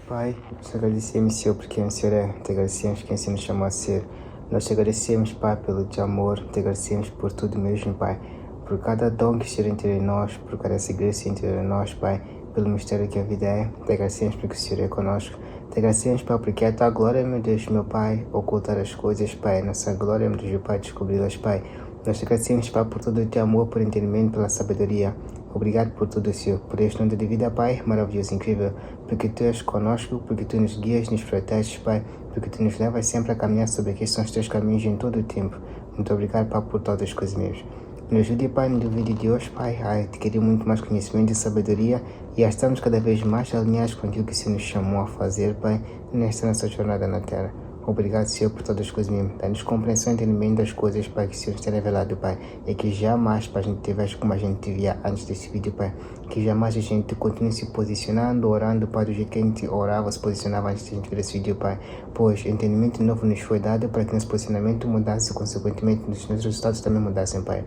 Pai, nós te agradecemos, Senhor, por quem o Senhor é. Te agradecemos quem o Senhor nos chamou a ser. Nós te agradecemos, Pai, pelo teu amor. Te agradecemos por tudo mesmo, Pai. Por cada dom que esteja entre nós, por cada segredo entre nós, Pai. Pelo mistério que a vida é. Te agradecemos porque o Senhor é conosco. Te agradecemos, Pai, porque é a tua glória, meu Deus, meu Pai, ocultar as coisas, Pai. Nossa glória, meu Deus, meu Pai, descobri-las, Pai. Nós te agradecemos, Pai, por todo o teu amor, por entendimento, pela sabedoria. Obrigado por tudo, Senhor, por este ano de vida, Pai, maravilhoso, incrível, porque Tu és conosco, porque Tu nos guias, nos proteges, Pai, porque Tu nos levas sempre a caminhar sobre aqueles são os Teus caminhos em todo o tempo. Muito obrigado, Pai, por todas as coisas mesmo. Nos ajude, Pai, no vídeo de hoje, Pai, a adquirir muito mais conhecimento e sabedoria e a estarmos cada vez mais alinhados com aquilo que o Senhor nos chamou a fazer, Pai, nesta nossa jornada na Terra. Obrigado, Senhor, por todas as coisas mesmo. Dá-nos compreensão e entendimento das coisas, Pai, que o Senhor nos tem revelado, Pai. E que jamais, Pai, a gente tivesse como a gente te via antes desse vídeo, Pai. Que jamais a gente continue se posicionando, orando, Pai, do jeito que a gente orava, se posicionava antes de a gente ver esse vídeo, Pai. Pois entendimento novo nos foi dado para que nosso posicionamento mudasse e, consequentemente, os nossos resultados também mudassem, Pai.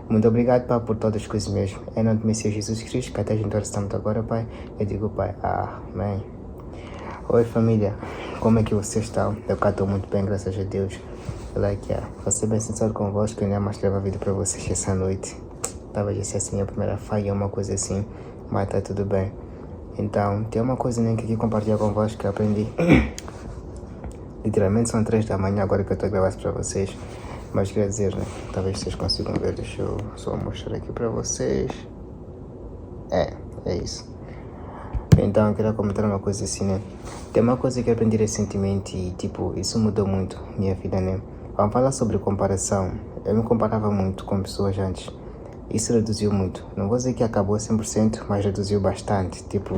Muito obrigado, Pai, por todas as coisas mesmo. Em nome do Messias Jesus Cristo, que até a gente estamos agora, Pai. Eu digo, Pai, amém. Oi, família, como é que vocês estão? Eu cá estou muito bem, graças a Deus. Vou ser bem sincero convosco, eu nem mais levo a vida para vocês essa noite. Talvez essa seja a minha primeira falha, uma coisa assim, mas tá tudo bem. Então, tem uma coisa nem que aqui compartilhar convosco que eu aprendi. Literalmente são 3 da manhã agora que eu estou a gravar isso para vocês. Mas queria dizer, né? Talvez vocês consigam ver, deixa eu só mostrar aqui para vocês. É isso. Então, eu queria comentar uma coisa assim, né? Tem uma coisa que eu aprendi recentemente e, tipo, isso mudou muito minha vida, né? Vamos falar sobre comparação. Eu me comparava muito com pessoas antes. Isso reduziu muito. Não vou dizer que acabou 100%, mas reduziu bastante. Tipo,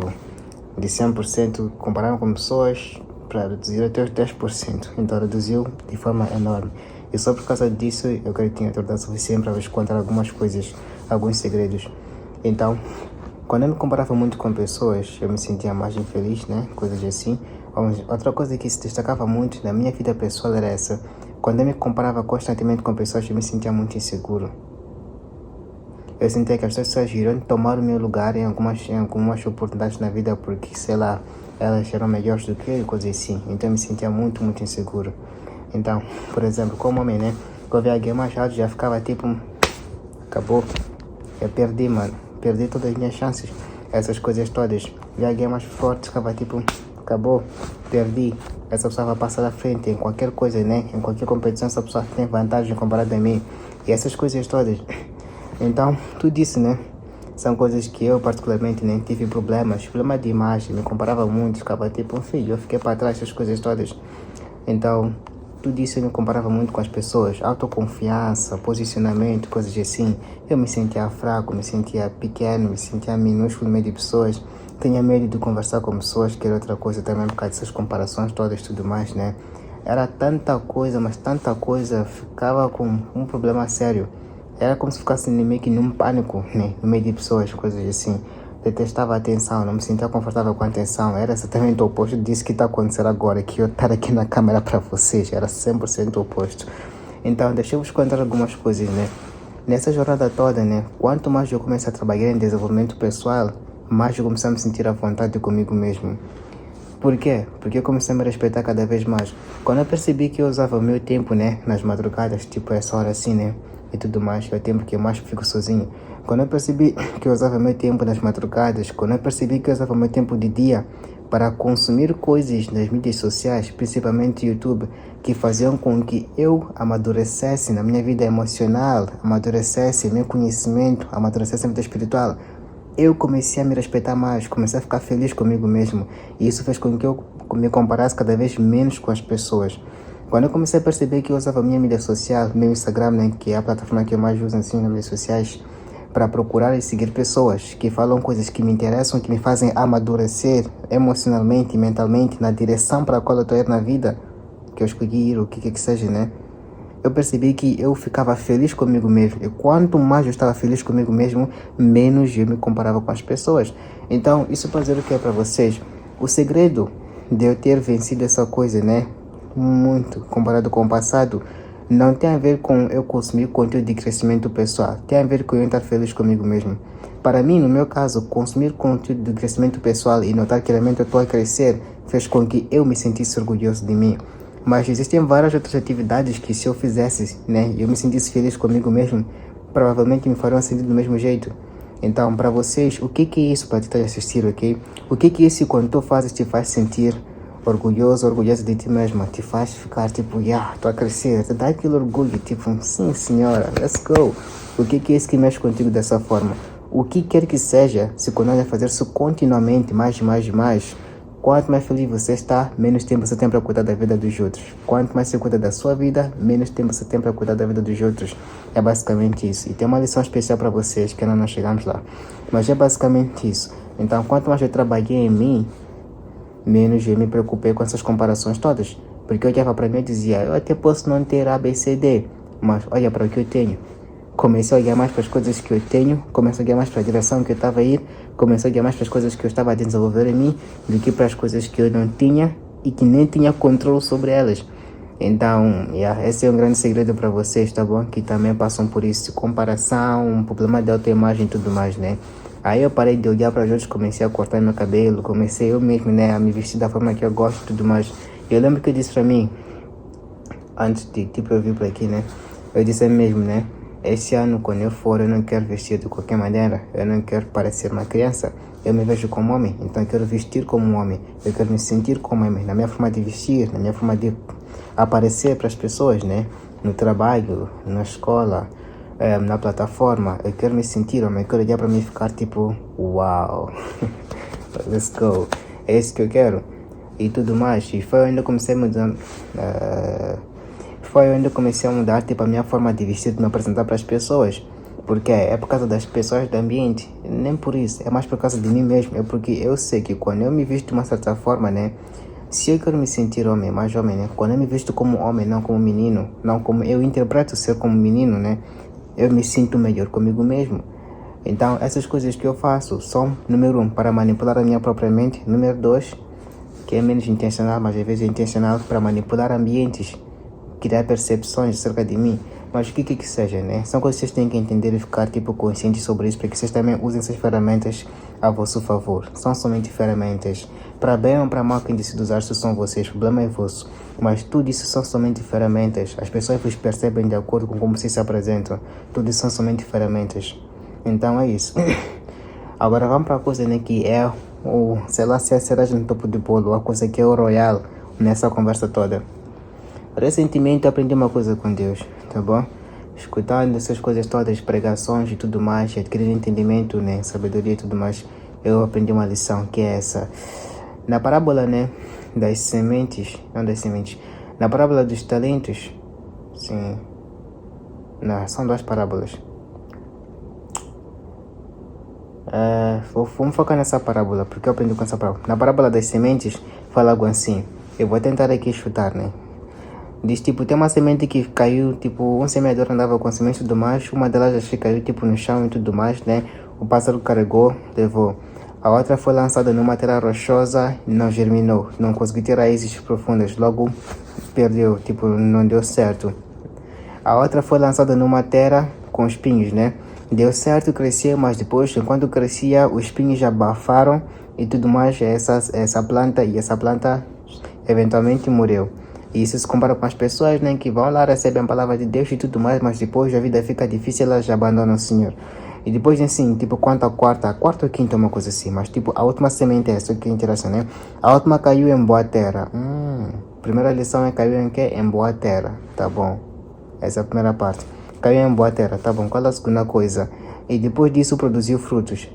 de 100% comparando com pessoas para reduzir até os 10%. Então, reduziu de forma enorme. E só por causa disso, eu creio que tinha tornado suficiente para vos contar algumas coisas, alguns segredos. Então, quando eu me comparava muito com pessoas, eu me sentia mais infeliz, né? Coisas assim. Outra coisa que se destacava muito na minha vida pessoal era essa. Quando eu me comparava constantemente com pessoas, eu me sentia muito inseguro. Eu sentia que as pessoas iriam tomar o meu lugar em algumas oportunidades na vida porque, sei lá, elas eram melhores do que eu e coisas assim. Então eu me sentia muito, muito inseguro. Então, por exemplo, como homem, né? Quando eu via alguém mais alto, já ficava tipo, acabou. Eu perdi, mano. Perdi todas as minhas chances. Essas coisas todas. Vi alguém mais forte, ficava tipo, acabou, perdi. Essa pessoa vai passar à frente em qualquer coisa, né? Em qualquer competição, essa pessoa tem vantagem comparada a mim. E essas coisas todas. Então, tudo isso, né? São coisas que eu, particularmente, né? Tive problemas. Problema de imagem. Me comparava muito. Ficava tipo, filho, eu fiquei para trás dessas coisas todas. Então, tudo isso eu me comparava muito com as pessoas, autoconfiança, posicionamento, coisas assim. Eu me sentia fraco, me sentia pequeno, me sentia minúsculo no meio de pessoas. Tinha medo de conversar com pessoas, que era outra coisa também por causa dessas comparações todas e tudo mais, né? Era tanta coisa, mas tanta coisa, ficava com um problema sério. Era como se ficasse meio que num pânico, né? No meio de pessoas, coisas assim. Detestava a atenção, não me sentia confortável com a atenção. Era exatamente o oposto disso que está acontecendo agora, que eu estar aqui na câmera para vocês. Era 100% o oposto. Então, deixa eu vos contar algumas coisas, né? Nessa jornada toda, né? Quanto mais eu comecei a trabalhar em desenvolvimento pessoal, mais eu comecei a me sentir à vontade comigo mesmo. Por quê? Porque eu comecei a me respeitar cada vez mais. Quando eu percebi que eu usava o meu tempo, né? Nas madrugadas, tipo essa hora assim, né? E tudo mais, é o tempo que eu mais fico sozinho. Quando eu percebi que eu usava meu tempo nas madrugadas, quando eu percebi que eu usava meu tempo de dia para consumir coisas nas mídias sociais, principalmente YouTube, que faziam com que eu amadurecesse na minha vida emocional, amadurecesse meu conhecimento, amadurecesse a vida espiritual, eu comecei a me respeitar mais, comecei a ficar feliz comigo mesmo. E isso fez com que eu me comparasse cada vez menos com as pessoas. Quando eu comecei a perceber que eu usava a minha mídia social, meu Instagram, né, que é a plataforma que eu mais uso assim nas mídias sociais, para procurar e seguir pessoas que falam coisas que me interessam, que me fazem amadurecer emocionalmente e mentalmente na direção para a qual eu estou indo na vida, que eu escolhi ir, o que seja, né? Eu percebi que eu ficava feliz comigo mesmo. E quanto mais eu estava feliz comigo mesmo, menos eu me comparava com as pessoas. Então, isso para dizer o que é para vocês. O segredo de eu ter vencido essa coisa, né? Muito comparado com o passado, não tem a ver com eu consumir conteúdo de crescimento pessoal. Tem a ver com eu estar feliz comigo mesmo. Para mim, no meu caso, consumir conteúdo de crescimento pessoal e notar que realmente eu estou a crescer fez com que eu me sentisse orgulhoso de mim. Mas existem várias outras atividades que se eu fizesse, né, eu me sentisse feliz comigo mesmo, provavelmente me farão sentir do mesmo jeito. Então, para vocês, o que é isso para ti estar a assistir, ok? O que é isso quando tu fazes te faz sentir orgulhoso, orgulhoso de ti mesma? Te faz ficar tipo, tô a crescer, te dá aquele orgulho, tipo, sim senhora, let's go. O que é isso que mexe contigo dessa forma? O que quer que seja, se continuar a fazer isso continuamente, mais, quanto mais feliz você está, menos tempo você tem para cuidar da vida dos outros. Quanto mais você cuida da sua vida, menos tempo você tem para cuidar da vida dos outros. É basicamente isso. E tem uma lição especial para vocês, que ainda não chegamos lá. Mas é basicamente isso. Então, quanto mais eu trabalhei em mim, menos eu me preocupei com essas comparações todas. Porque eu olhava para mim e dizia, eu até posso não ter A, B, C, D, mas olha para o que eu tenho. Comecei a olhar mais para as coisas que eu tenho, comecei a olhar mais para a direção que eu estava a ir, comecei a olhar mais para as coisas que eu estava a desenvolver em mim do que para as coisas que eu não tinha e que nem tinha controle sobre elas. Então, esse é um grande segredo para vocês, tá bom? Que também passam por isso, comparação, um problema de autoimagem e tudo mais, né? Aí eu parei de olhar para os outros, comecei a cortar meu cabelo, comecei eu mesmo, né, a me vestir da forma que eu gosto e tudo mais. Eu lembro que eu disse para mim, antes de, tipo, eu vir para aqui, né? Eu disse a mim mesmo, né? Esse ano, quando eu for, eu não quero vestir de qualquer maneira. Eu não quero parecer uma criança. Eu me vejo como homem, então eu quero vestir como um homem. Eu quero me sentir como homem, na minha forma de vestir, na minha forma de aparecer para as pessoas, né? No trabalho, na escola, na plataforma. Eu quero me sentir homem. Eu quero olhar para mim e ficar tipo, uau, let's go. É isso que eu quero. E tudo mais. E foi onde eu comecei a mudar. Foi onde eu comecei a mudar tipo, a minha forma de vestir, de me apresentar para as pessoas. Porque é por causa das pessoas do ambiente, nem por isso, é mais por causa de mim mesmo. É porque eu sei que quando eu me visto de uma certa forma, né, se eu quero me sentir homem, mais homem, né, quando eu me visto como homem, não como menino, não como eu interpreto ser como menino, né, eu me sinto melhor comigo mesmo. Então essas coisas que eu faço são, número 1, para manipular a minha própria mente, número 2, que é menos intencional, mas às vezes é intencional, para manipular ambientes, criar percepções acerca de mim. Mas o que que seja, né? São coisas que vocês têm que entender e ficar tipo conscientes sobre isso, para que vocês também usem essas ferramentas a vosso favor. São somente ferramentas. Para bem ou para mal, quem decide usar isso são vocês, o problema é vosso. Mas tudo isso são somente ferramentas. As pessoas vos percebem de acordo com como vocês se apresentam. Tudo isso são somente ferramentas. Então é isso. Agora vamos para a coisa, né, que é o, sei lá, se é a cereja no topo do bolo, a coisa que é o royal nessa conversa toda. Recentemente eu aprendi uma coisa com Deus, tá bom? Escutando essas coisas todas, pregações e tudo mais, adquirindo entendimento, né, sabedoria e tudo mais, eu aprendi uma lição que é essa. Na parábola, né, das sementes, não das sementes, na parábola dos talentos, sim, não, são duas parábolas. Vamos focar nessa parábola, porque eu aprendi com essa parábola. Na parábola das sementes, fala algo assim, eu vou tentar aqui chutar, né? Diz, tipo, tem uma semente que caiu, tipo, um semeador andava com semente e tudo mais, uma delas acho que caiu, tipo, no chão e tudo mais, né? O pássaro carregou, levou. A outra foi lançada numa terra rochosa e não germinou, não conseguiu ter raízes profundas, logo perdeu, tipo, não deu certo. A outra foi lançada numa terra com espinhos, né? Deu certo, cresceu, mas depois, enquanto crescia, os espinhos abafaram e tudo mais, essa planta eventualmente morreu. E isso se compara com as pessoas, né, que vão lá, recebem a palavra de Deus e tudo mais, mas depois a vida fica difícil, elas já abandonam o Senhor. E depois, assim, tipo, quanto à quarta ou quinta, uma coisa assim, mas tipo, a última semente é essa que é interessante, né? A última caiu em boa terra. Primeira lição é caiu em quê? Em boa terra, tá bom? Essa é a primeira parte. Caiu em boa terra, tá bom? Qual é a segunda coisa? E depois disso produziu frutos.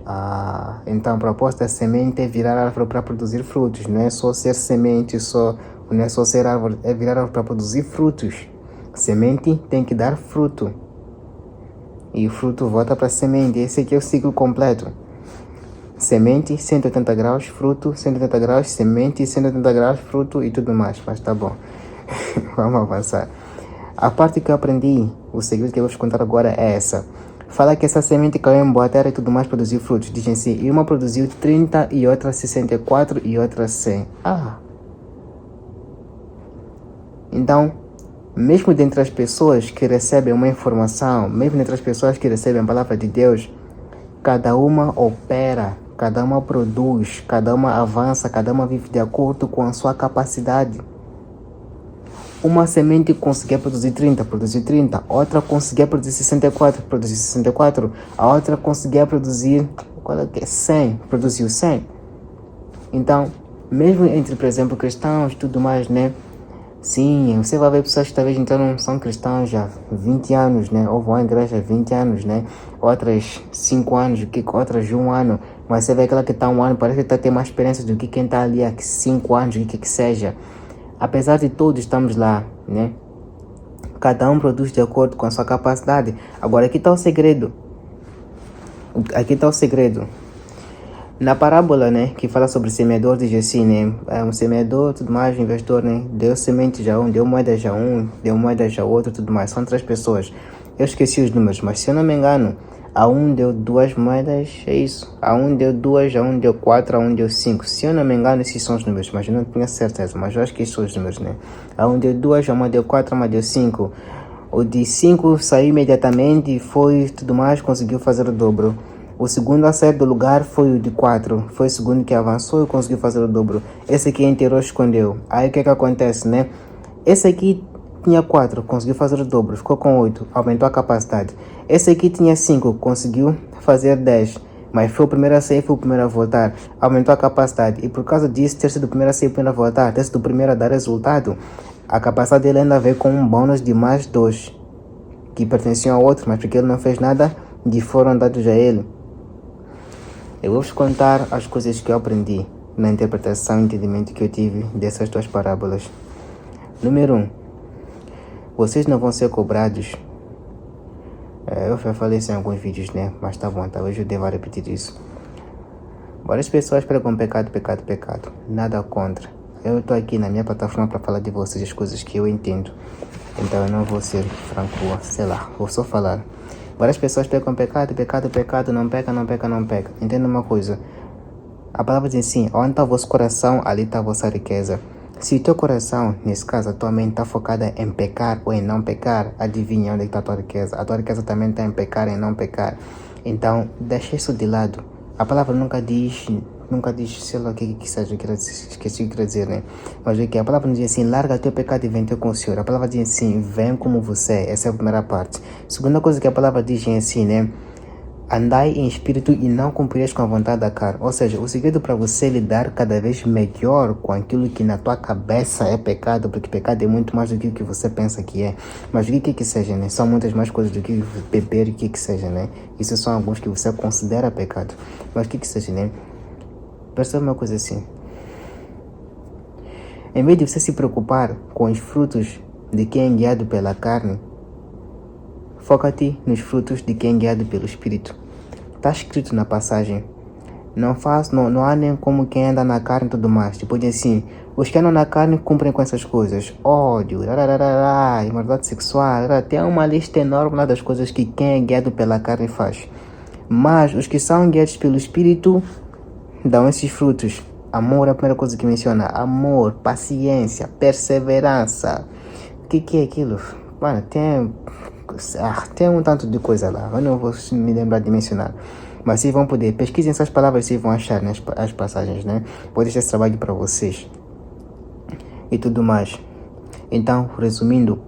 Então a proposta da semente é virar árvore para produzir frutos, não é só ser semente, não é só ser árvore, é virar árvore para produzir frutos. Semente tem que dar fruto. E o fruto volta para a semente. Esse aqui é o ciclo completo. Semente, 180 graus, fruto, 180 graus, semente, 180 graus, fruto e tudo mais. Mas tá bom. Vamos avançar. A parte que eu aprendi, o segredo que eu vou te contar agora é essa. Fala que essa semente caiu em boa terra e tudo mais produziu frutos. Dizem assim, e uma produziu 30 e outra 64 e outra 100. Então, mesmo dentre as pessoas que recebem uma informação, mesmo dentre as pessoas que recebem a palavra de Deus, cada uma opera cada uma produz, cada uma avança, cada uma vive de acordo com a sua capacidade. Uma semente conseguia produzir 30, produziu 30. Outra conseguia produzir 64, produziu 64. A outra conseguia produzir 100, produziu 100. Então, mesmo entre, por exemplo, cristãos e tudo mais, né? Sim, você vai ver pessoas que talvez então não são cristãos já há 20 anos, né? Ou vão à igreja há 20 anos, né? Outras 5 anos, outras 1 ano. Mas você vê aquela que está há 1 ano, parece que está tendo mais experiência do que quem está ali há 5 anos, o que seja. Apesar de todos estamos lá, né? Cada um produz de acordo com a sua capacidade. Agora, aqui está o segredo. Aqui está o segredo. Na parábola, né, que fala sobre o semeador, diz assim, né, um semeador, tudo mais, um investidor, né, deu semente já um, deu moeda já um, deu moeda já outro, tudo mais. São 3 pessoas. Eu esqueci os números, mas se eu não me engano, a um deu 2 moedas, é isso. A um deu 2, a um deu 4, a um deu 5. Se eu não me engano, esses são os números, mas eu não tenho certeza, mas eu acho que esses são os números, né. A um deu 2, a uma deu 4, a uma deu 5. O de 5 saiu imediatamente, foi tudo mais, conseguiu fazer o dobro. O segundo a sair do lugar foi o de 4. Foi o segundo que avançou e conseguiu fazer o dobro. Esse aqui enterrou, escondeu. Aí o que acontece, né? Esse aqui tinha 4, conseguiu fazer o dobro, ficou com 8, aumentou a capacidade. Esse aqui tinha 5, conseguiu fazer 10, mas foi o primeiro a sair, foi o primeiro a voltar, aumentou a capacidade. E por causa disso, ter sido o primeiro a sair, o primeiro a voltar, ter sido o primeiro a dar resultado, a capacidade dele ainda veio com um bônus de mais 2, que pertenciam ao outro, mas porque ele não fez nada, de foram dados a ele. Eu vou vos contar as coisas que eu aprendi na interpretação e entendimento que eu tive dessas 2 parábolas. Número 1. Vocês não vão ser cobrados. Eu já falei isso em alguns vídeos, né? Mas tá bom, talvez eu deva repetir isso. Várias pessoas pregam pecado, pecado, pecado. Nada contra. Eu tô aqui na minha plataforma para falar de vocês as coisas que eu entendo. Então eu não vou ser franco, sei lá, vou só falar. Várias pessoas pecam pecado, pecado, pecado, não peca, não peca, não peca. Entenda uma coisa. A palavra diz assim, onde está o vosso coração, ali está a vossa riqueza. Se o teu coração, nesse caso, a tua mente está focada em pecar ou em não pecar, adivinha onde está a tua riqueza. A tua riqueza também está em pecar e em não pecar. Então, deixa isso de lado. A palavra nunca diz, sei lá o que seja, esqueci o que quer dizer, né? Mas o que a palavra não diz assim, larga teu pecado e vem ter com o Senhor. A palavra diz assim, vem como você é. Essa é a primeira parte. Segunda coisa que a palavra diz é assim, né? Andai em espírito e não cumprireis com a vontade da carne. Ou seja, o segredo para você lidar cada vez melhor com aquilo que na tua cabeça é pecado, porque pecado é muito mais do que o que você pensa que é. Mas o que seja, né? São muitas mais coisas do que beber e o que seja, né? Isso são alguns que você considera pecado. Mas o que seja, né? Perceba uma coisa assim. Em vez de você se preocupar com os frutos de quem é guiado pela carne, foca-te nos frutos de quem é guiado pelo Espírito. Está escrito na passagem. Não há nem como quem anda na carne e tudo mais. Tipo assim, os que andam na carne cumprem com essas coisas. Ódio, imoralidade sexual, tem uma lista enorme lá das coisas que quem é guiado pela carne faz. Mas os que são guiados pelo Espírito dão esses frutos. Amor é a primeira coisa que menciona. Amor, paciência, perseverança. O que é aquilo? Mano, tem um tanto de coisa lá. Eu não vou me lembrar de mencionar. Mas vocês vão poder. Pesquisem essas palavras e vocês vão achar as passagens, né? Vou deixar esse trabalho para vocês. E tudo mais. Então, resumindo,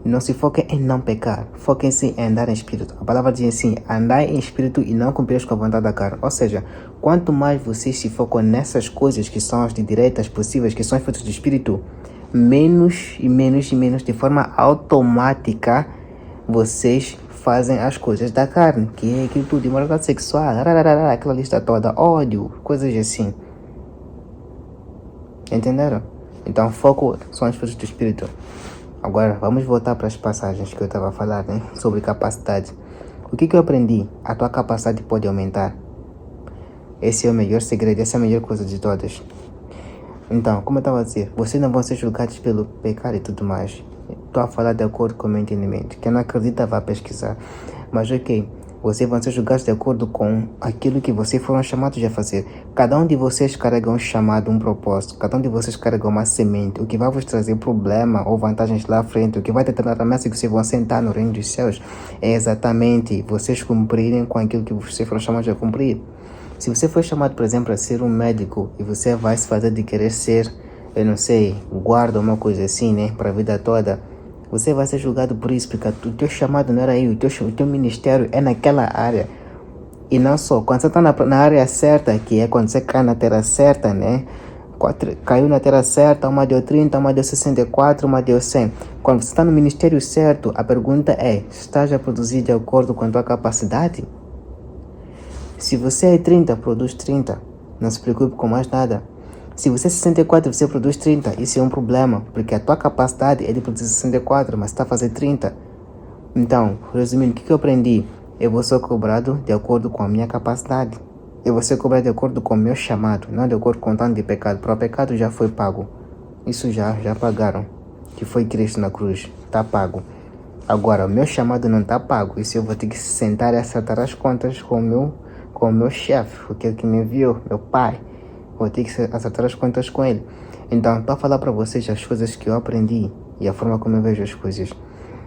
não se foquem em não pecar. Foquem-se em andar em espírito. A palavra diz assim, andai em espírito e não cumprireis com a vontade da carne. Ou seja, quanto mais vocês se focam nessas coisas que são as de direitas possíveis, que são os frutos do espírito, menos e menos e menos, de forma automática, vocês fazem as coisas da carne, que é aquilo tudo, imoralidade sexual, aquela lista toda, ódio, coisas assim. Entenderam? Então, foco são os frutos do espírito. Agora, vamos voltar para as passagens que eu estava a falar, né? Sobre capacidade. O que eu aprendi? A tua capacidade pode aumentar. Esse é o melhor segredo, essa é a melhor coisa de todas. Então, como eu estava a dizer, vocês não vão ser julgados pelo pecado e tudo mais. Estou a falar de acordo com o meu entendimento. Quem não acredita, vá pesquisar. Mas ok, vocês vão ser julgados de acordo com aquilo que vocês foram chamados a fazer. Cada um de vocês carrega um chamado, um propósito. Cada um de vocês carrega uma semente. O que vai vos trazer problema ou vantagens lá à frente, o que vai determinar a mesa que vocês vão sentar no reino dos céus, é exatamente vocês cumprirem com aquilo que vocês foram chamados a cumprir. Se você foi chamado, por exemplo, a ser um médico e você vai se fazer de querer ser, eu não sei, guarda ou uma coisa assim, né, para a vida toda, você vai ser julgado por isso, porque o teu chamado não era aí, o teu ministério é naquela área. E não só, quando você está na área certa, que é quando você cai na terra certa, né? Caiu na terra certa, uma deu 30, uma deu 64, uma deu 100. Quando você está no ministério certo, a pergunta é, estás a produzir de acordo com a tua capacidade? Se você é 30, produz 30. Não se preocupe com mais nada. Se você é 64 e você produz 30, isso é um problema, porque a tua capacidade é de produzir 64, mas está a fazer 30. Então, resumindo, o que eu aprendi? Eu vou ser cobrado de acordo com a minha capacidade. Eu vou ser cobrado de acordo com o meu chamado, não de acordo com o tanto de pecado. Para o pecado já foi pago. Isso já pagaram. Que foi Cristo na cruz. Está pago. Agora, o meu chamado não está pago. Isso eu vou ter que sentar e acertar as contas com o meu chefe, aquele que me enviou, meu pai. Vou ter que acertar as contas com ele. Então, para falar para vocês as coisas que eu aprendi e a forma como eu vejo as coisas,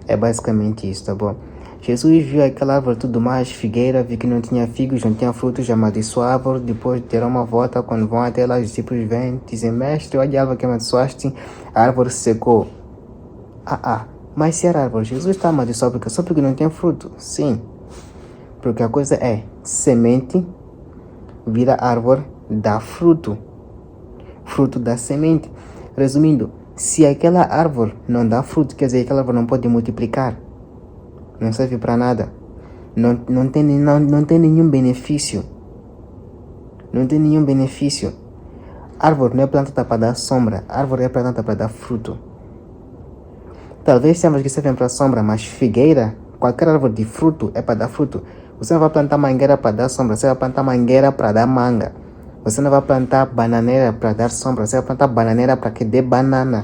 é basicamente isso, tá bom? Jesus viu aquela árvore tudo mais, figueira, viu que não tinha figos, não tinha frutos, amaldiçoou a árvore, depois deram uma volta, quando vão até lá, os discípulos vêm, dizem, mestre, olha a árvore que amaldiçoaste, a árvore se secou. Mas se era árvore, Jesus está amaldiçoado só porque não tem fruto? Sim, porque a coisa é, semente vira árvore, dá fruto, fruto da semente. Resumindo, se aquela árvore não dá fruto, quer dizer, aquela árvore não pode multiplicar. Não serve para nada. Não tem nenhum benefício. Não tem nenhum benefício. Árvore não é plantada para dar sombra. Árvore é plantada para dar fruto. Talvez tenhamos que servem para sombra, mas figueira, qualquer árvore de fruto é para dar fruto. Você não vai plantar mangueira para dar sombra. Você vai plantar mangueira para dar manga. Você não vai plantar bananeira para dar sombra. Você vai plantar bananeira para que dê banana.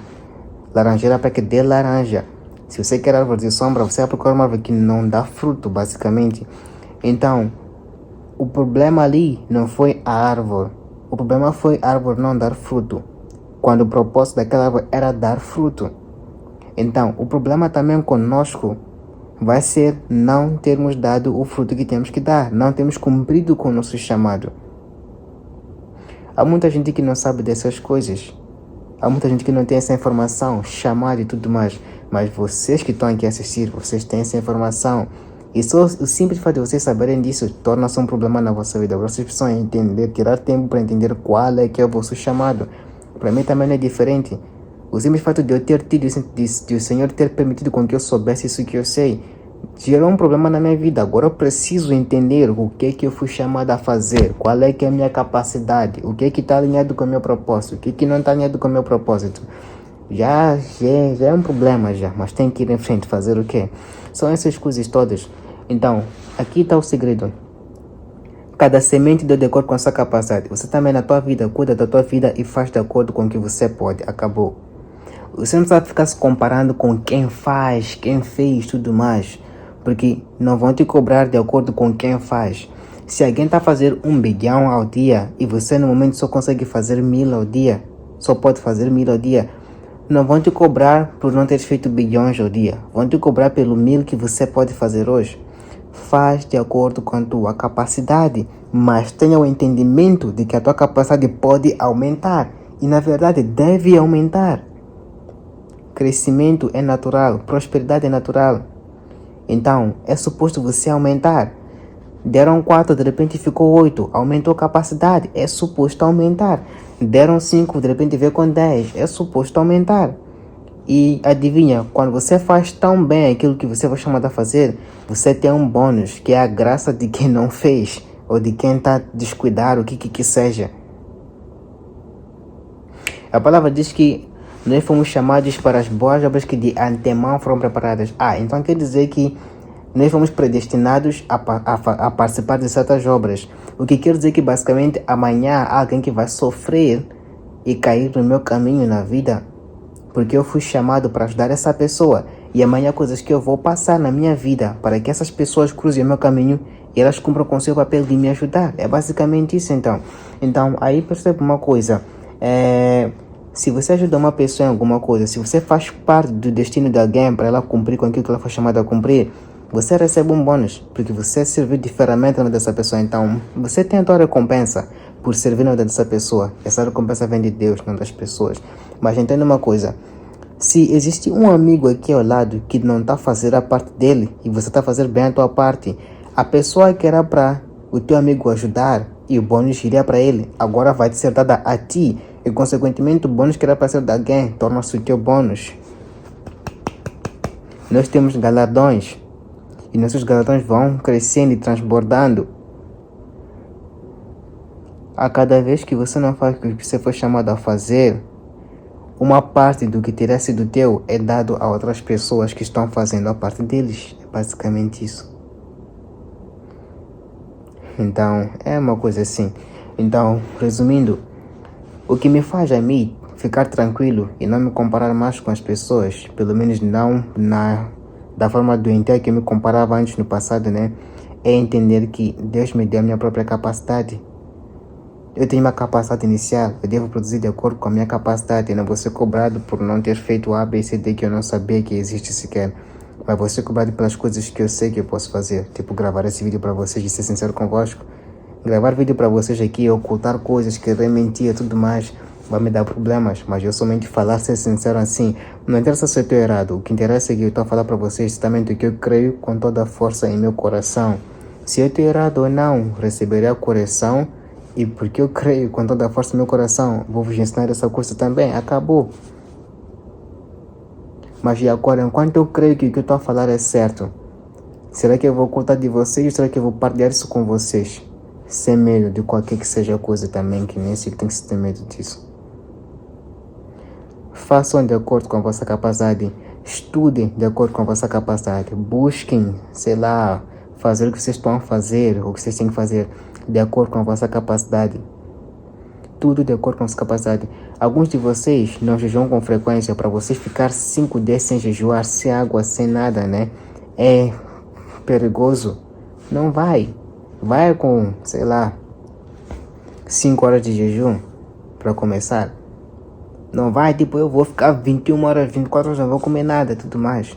Laranjeira para que dê laranja. Se você quer árvore de sombra, você vai procurar uma árvore que não dá fruto, basicamente. Então, o problema ali não foi a árvore. O problema foi a árvore não dar fruto, quando o propósito daquela árvore era dar fruto. Então, o problema também conosco vai ser não termos dado o fruto que temos que dar. Não temos cumprido com o nosso chamado. Há muita gente que não sabe dessas coisas. Há muita gente que não tem essa informação, chamado e tudo mais. Mas vocês que estão aqui a assistir, vocês têm essa informação. E só o simples fato de vocês saberem disso torna-se um problema na vossa vida. Vocês precisam entender, tirar tempo para entender qual é que é o vosso chamado. Para mim também não é diferente. O simples fato de eu ter tido, de o Senhor ter permitido com que eu soubesse isso que eu sei, gerou um problema na minha vida. Agora eu preciso entender o que eu fui chamado a fazer, qual é que é a minha capacidade, o que está alinhado com o meu propósito, o que não está alinhado com o meu propósito. Já é um problema já, mas tem que ir em frente, fazer o quê? São essas coisas todas. Então, aqui está o segredo. Cada semente deu de acordo com a sua capacidade. Você também na tua vida, cuida da tua vida e faz de acordo com o que você pode. Acabou. Você não precisa ficar se comparando com quem faz, quem fez, tudo mais. Porque não vão te cobrar de acordo com quem faz. Se alguém está a fazer 1 bilhão ao dia e você no momento só consegue fazer 1000 ao dia, só pode fazer 1000 ao dia, não vão te cobrar por não ter feito bilhões ao dia. Vão te cobrar pelo 1000 que você pode fazer hoje. Faz de acordo com a tua capacidade, mas tenha o entendimento de que a tua capacidade pode aumentar. E na verdade deve aumentar. Crescimento é natural, prosperidade é natural. Então, é suposto você aumentar. Deram 4, de repente ficou 8, aumentou a capacidade, é suposto aumentar. Deram 5, de repente veio com 10, é suposto aumentar. E adivinha, quando você faz tão bem aquilo que você foi chamado a fazer, você tem um bônus, que é a graça de quem não fez, ou de quem está descuidado, o que seja. A palavra diz que nós fomos chamados para as boas obras que de antemão foram preparadas. Então quer dizer que nós fomos predestinados a participar de certas obras. O que quer dizer que basicamente amanhã há alguém que vai sofrer e cair no meu caminho na vida, porque eu fui chamado para ajudar essa pessoa. E amanhã coisas que eu vou passar na minha vida para que essas pessoas cruzem o meu caminho e elas cumpram com o seu papel de me ajudar. É basicamente isso então. Então aí percebe uma coisa. Se você ajuda uma pessoa em alguma coisa, se você faz parte do destino de alguém para ela cumprir com aquilo que ela foi chamada a cumprir, você recebe um bônus, porque você serviu de ferramenta na vida dessa pessoa. Então, você tem a tua recompensa por servir na vida dessa pessoa. Essa recompensa vem de Deus, não das pessoas. Mas entenda uma coisa. Se existe um amigo aqui ao lado que não está fazendo a parte dele e você está fazendo bem a tua parte, a pessoa que era para o teu amigo ajudar e o bônus iria para ele, agora vai ser dada a ti e consequentemente o bônus que era para ser de alguém torna-se o teu bônus. Nós temos galardões e nossos galardões vão crescendo e transbordando. A cada vez que você não faz o que você foi chamado a fazer, uma parte do que teria sido teu é dado a outras pessoas que estão fazendo a parte deles. É basicamente isso. Então, é uma coisa assim. Então, resumindo, o que me faz a mim ficar tranquilo e não me comparar mais com as pessoas, pelo menos não da forma doentia que eu me comparava antes no passado, né? É entender que Deus me deu a minha própria capacidade. Eu tenho uma capacidade inicial, eu devo produzir de acordo com a minha capacidade. Eu não vou ser cobrado por não ter feito A, B, C, D que eu não sabia que existe sequer. Mas vou ser cobrado pelas coisas que eu sei que eu posso fazer. Tipo, gravar esse vídeo para vocês e ser sincero convosco. Gravar vídeo para vocês aqui, ocultar coisas, querer mentir e tudo mais, vai me dar problemas. Mas eu somente falar, ser sincero assim. Não interessa se eu estou errado. O que interessa é que eu estou a falar para vocês exatamente o que eu creio com toda a força em meu coração. Se eu estou errado ou não, receberei a correção. E porque eu creio com toda a força do meu coração, vou vos ensinar essa coisa também. Acabou. Mas e agora, enquanto eu creio que o que eu estou a falar é certo, será que eu vou ocultar de vocês ou será que eu vou partilhar isso com vocês? Sem medo de qualquer que seja a coisa também, que nem sei que tem que se ter medo disso. Façam de acordo com a vossa capacidade. Estudem de acordo com a vossa capacidade. Busquem, sei lá, fazer o que vocês estão a fazer, o que vocês têm que fazer de acordo com a vossa capacidade. Tudo de acordo com a vossa capacidade. Alguns de vocês não jejuam com frequência. Para vocês ficar 5 dias sem jejuar, sem água, sem nada, né? É perigoso. Não vai. Vai com, sei lá, 5 horas de jejum para começar. Não vai, tipo, eu vou ficar 21 horas, 24 horas, não vou comer nada, tudo mais.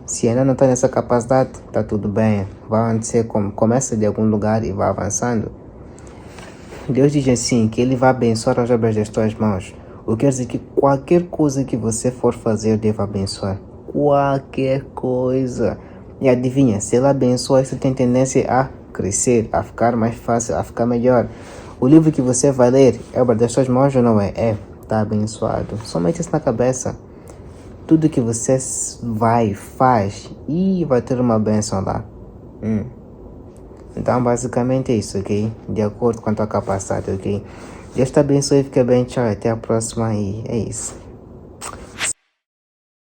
Se ainda não está nessa capacidade, tá tudo bem. Vai acontecer, começa de algum lugar e vai avançando. Deus diz assim, que Ele vai abençoar as obras das tuas mãos. O que quer dizer que qualquer coisa que você for fazer, eu devo abençoar. Qualquer coisa. E adivinha, se Ele abençoa, você tem tendência a crescer, a ficar mais fácil, a ficar melhor. O livro que você vai ler é obra das tuas mãos ou não é? É, tá abençoado. Somente isso na cabeça. Tudo que você faz e vai ter uma bênção lá. Então, basicamente é isso, ok? De acordo com a tua capacidade, ok? Deus te abençoe e fica bem, tchau. Até a próxima e é isso.